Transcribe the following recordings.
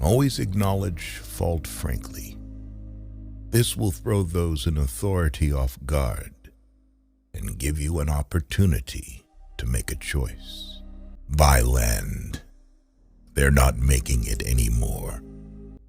Always acknowledge fault frankly. This will throw those in authority off guard and give you an opportunity to make a choice. Buy land. They're not making it anymore.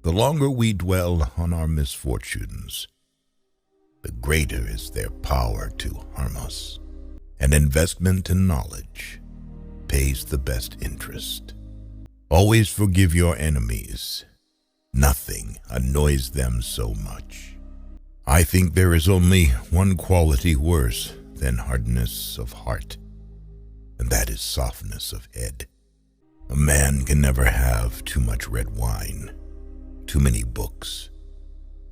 The longer we dwell on our misfortunes, the greater is their power to harm us. An investment in knowledge pays the best interest. Always forgive your enemies. Nothing annoys them so much. I think there is only one quality worse than hardness of heart, and that is softness of head. A man can never have too much red wine, too many books,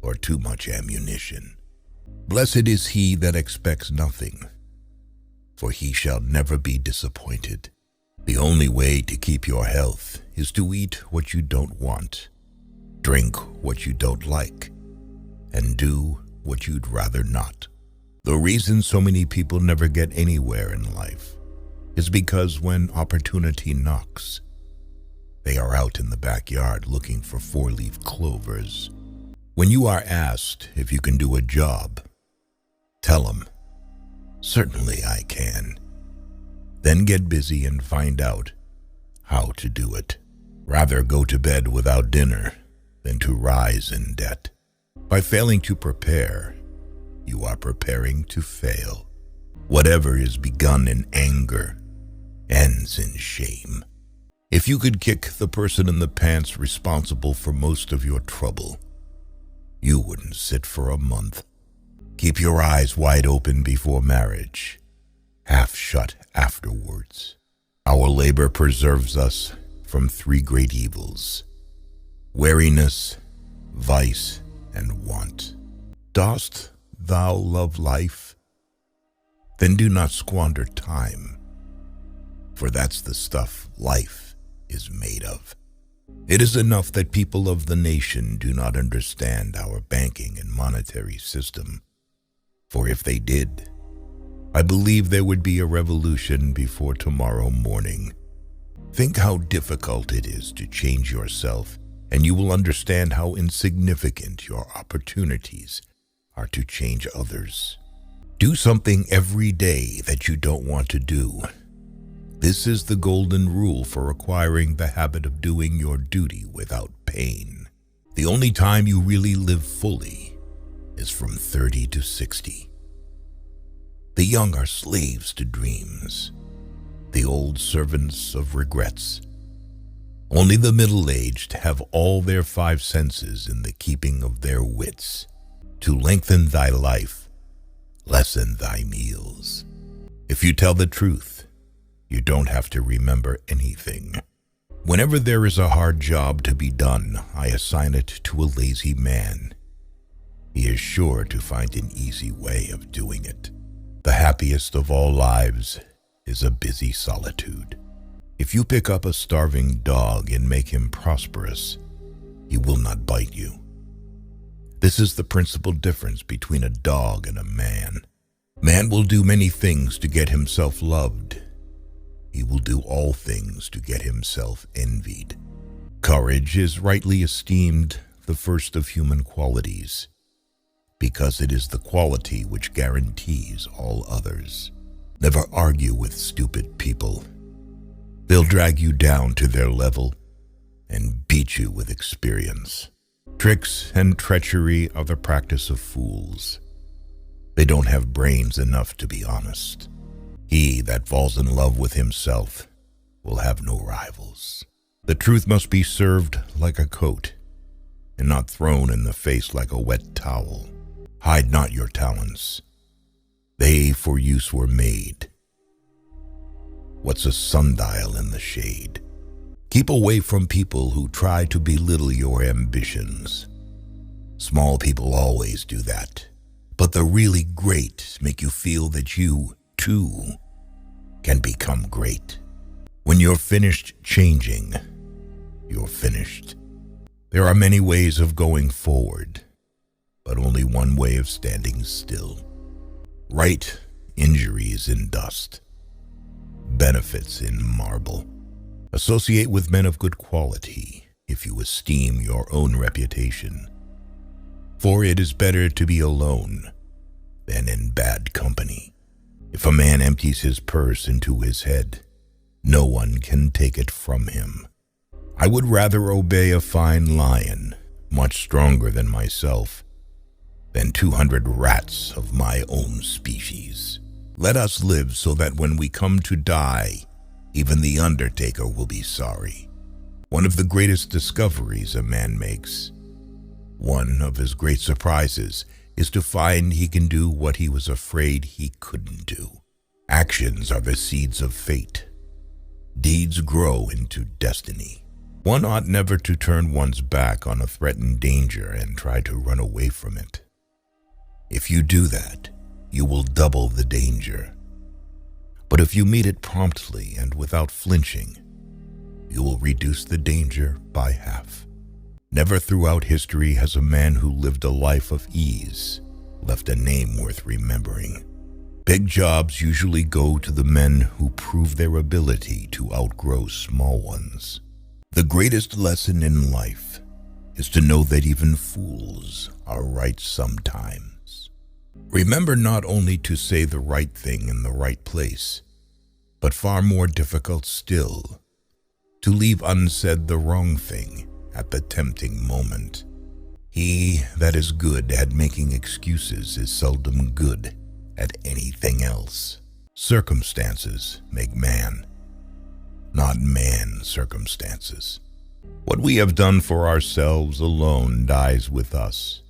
or too much ammunition. Blessed is he that expects nothing, for he shall never be disappointed. The only way to keep your health is to eat what you don't want, drink what you don't like, and do what you'd rather not. The reason so many people never get anywhere in life is because when opportunity knocks, they are out in the backyard looking for four-leaf clovers. When you are asked if you can do a job, tell them, "Certainly I can." Then get busy and find out how to do it. Rather go to bed without dinner than to rise in debt. By failing to prepare, you are preparing to fail. Whatever is begun in anger ends in shame. If you could kick the person in the pants responsible for most of your trouble, you wouldn't sit for a month. Keep your eyes wide open before marriage, half shut afterwards. Our labor preserves us from three great evils: weariness, vice, and want. Dost thou love life? Then do not squander time, for that's the stuff life is made of. It is enough that people of the nation do not understand our banking and monetary system, for if they did, I believe there would be a revolution before tomorrow morning. Think how difficult it is to change yourself, and you will understand how insignificant your opportunities are to change others. Do something every day that you don't want to do. This is the golden rule for acquiring the habit of doing your duty without pain. The only time you really live fully is from 30 to 60. The young are slaves to dreams, the old servants of regrets. Only the middle-aged have all their five senses in the keeping of their wits. To lengthen thy life, lessen thy meals. If you tell the truth, you don't have to remember anything. Whenever there is a hard job to be done, I assign it to a lazy man. He is sure to find an easy way of doing it. The happiest of all lives is a busy solitude. If you pick up a starving dog and make him prosperous, he will not bite you. This is the principal difference between a dog and a man. Man will do many things to get himself loved. He will do all things to get himself envied. Courage is rightly esteemed the first of human qualities, because it is the quality which guarantees all others. Never argue with stupid people. They'll drag you down to their level and beat you with experience. Tricks and treachery are the practice of fools. They don't have brains enough to be honest. He that falls in love with himself will have no rivals. The truth must be served like a coat and not thrown in the face like a wet towel. Hide not your talents. They for use were made. What's a sundial in the shade? Keep away from people who try to belittle your ambitions. Small people always do that, but the really great make you feel that you, too, can become great. When you're finished changing, you're finished. There are many ways of going forward, but only one way of standing still. Right injuries in dust, benefits in marble. Associate with men of good quality, if you esteem your own reputation. For it is better to be alone than in bad company. If a man empties his purse into his head, no one can take it from him. I would rather obey a fine lion, much stronger than myself, than 200 rats of my own species. Let us live so that when we come to die, even the undertaker will be sorry. One of the greatest discoveries a man makes, one of his great surprises, is to find he can do what he was afraid he couldn't do. Actions are the seeds of fate. Deeds grow into destiny. One ought never to turn one's back on a threatened danger and try to run away from it. If you do that, you will double the danger. But if you meet it promptly and without flinching, you will reduce the danger by half. Never throughout history has a man who lived a life of ease left a name worth remembering. Big jobs usually go to the men who prove their ability to outgrow small ones. The greatest lesson in life is to know that even fools are right sometimes. Remember not only to say the right thing in the right place, but far more difficult still, to leave unsaid the wrong thing at the tempting moment. He that is good at making excuses is seldom good at anything else. Circumstances make man, not man circumstances. What we have done for ourselves alone dies with us.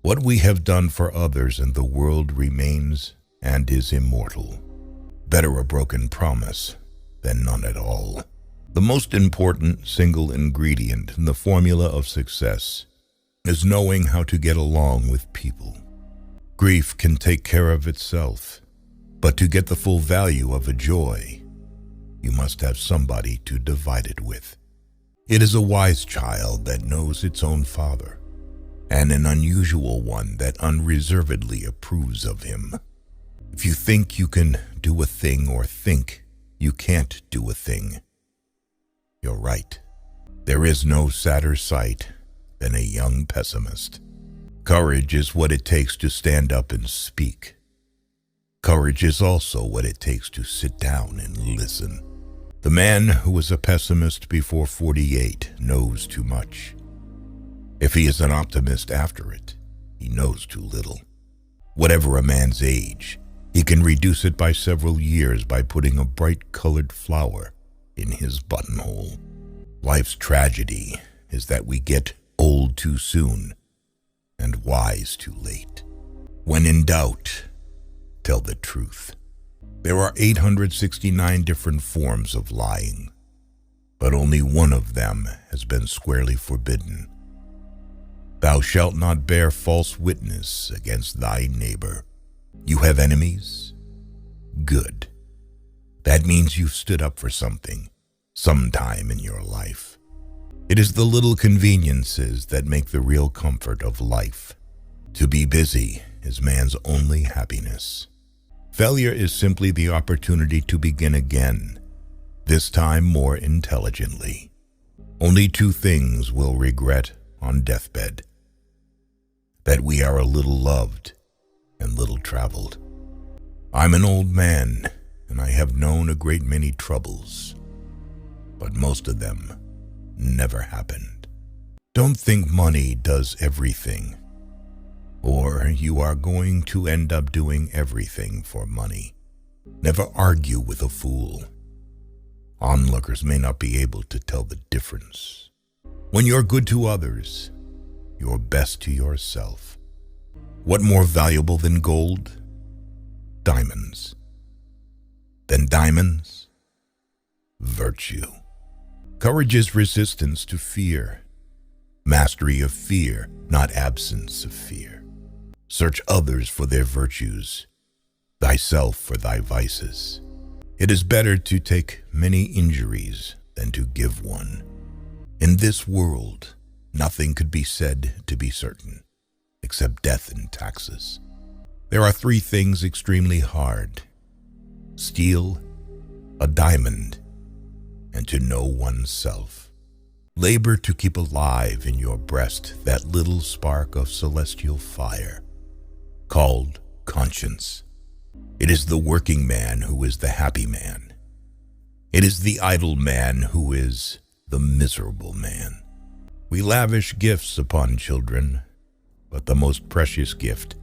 What we have done for others in the world remains and is immortal. Better a broken promise than none at all. The most important single ingredient in the formula of success is knowing how to get along with people. Grief can take care of itself, but to get the full value of a joy, you must have somebody to divide it with. It is a wise child that knows its own father, and an unusual one that unreservedly approves of him. If you think you can do a thing or think you can't do a thing, you're right. There is no sadder sight than a young pessimist. Courage is what it takes to stand up and speak. Courage is also what it takes to sit down and listen. The man who was a pessimist before 48 knows too much. If he is an optimist after it, he knows too little. Whatever a man's age, he can reduce it by several years by putting a bright-colored flower in his buttonhole. Life's tragedy is that we get old too soon and wise too late. When in doubt, tell the truth. There are 869 different forms of lying, but only one of them has been squarely forbidden. Thou shalt not bear false witness against thy neighbor. You have enemies? Good. That means you've stood up for something, sometime in your life. It is the little conveniences that make the real comfort of life. To be busy is man's only happiness. Failure is simply the opportunity to begin again, this time more intelligently. Only two things we'll regret on deathbed: that we are a little loved and little traveled. I'm an old man, and I have known a great many troubles, but most of them never happened. Don't think money does everything, or you are going to end up doing everything for money. Never argue with a fool. Onlookers may not be able to tell the difference. When you're good to others, you're best to yourself. What more valuable than gold? Diamonds. Then diamonds? Virtue. Courage is resistance to fear. Mastery of fear, not absence of fear. Search others for their virtues, thyself for thy vices. It is better to take many injuries than to give one. In this world, nothing could be said to be certain, except death and taxes. There are three things extremely hard: steal, a diamond, and to know oneself. Labor to keep alive in your breast that little spark of celestial fire, called conscience. It is the working man who is the happy man. It is the idle man who is the miserable man. We lavish gifts upon children, but the most precious gift,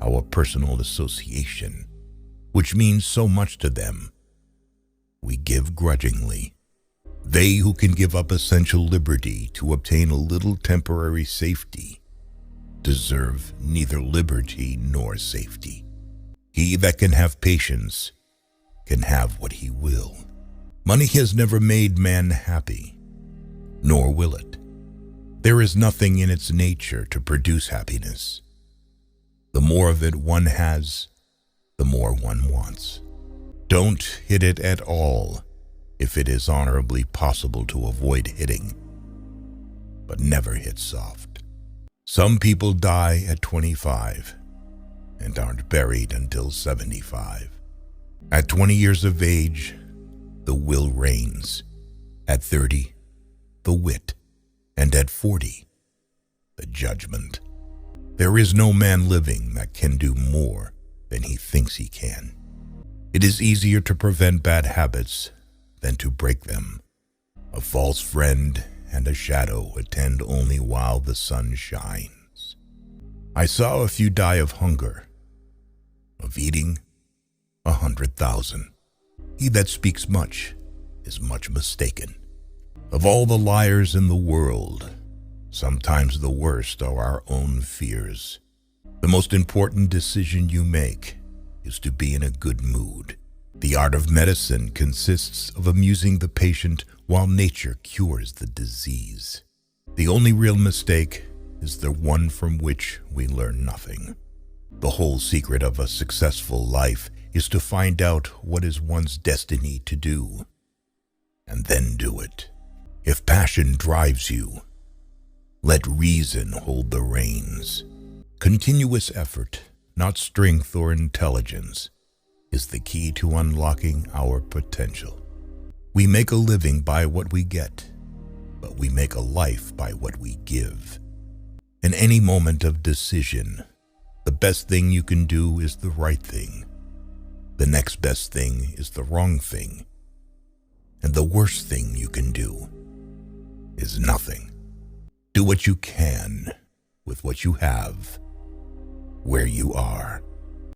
our personal association, which means so much to them, we give grudgingly. They who can give up essential liberty to obtain a little temporary safety deserve neither liberty nor safety. He that can have patience can have what he will. Money has never made man happy, nor will it. There is nothing in its nature to produce happiness. The more of it one has, the more one wants. Don't hit it at all if it is honorably possible to avoid hitting, but never hit soft. Some people die at 25 and aren't buried until 75. At 20 years of age, the will reigns. At 30, the wit. And at 40, the judgment. There is no man living that can do more than he thinks he can. It is easier to prevent bad habits than to break them. A false friend and a shadow attend only while the sun shines. I saw a few die of hunger, of eating 100,000. He that speaks much is much mistaken. Of all the liars in the world, sometimes the worst are our own fears. The most important decision you make is to be in a good mood. The art of medicine consists of amusing the patient while nature cures the disease. The only real mistake is the one from which we learn nothing. The whole secret of a successful life is to find out what is one's destiny to do, and then do it. If passion drives you, let reason hold the reins. Continuous effort, not strength or intelligence, is the key to unlocking our potential. We make a living by what we get, but we make a life by what we give. In any moment of decision, the best thing you can do is the right thing. The next best thing is the wrong thing. And the worst thing you can do is nothing. Do what you can with what you have, where you are.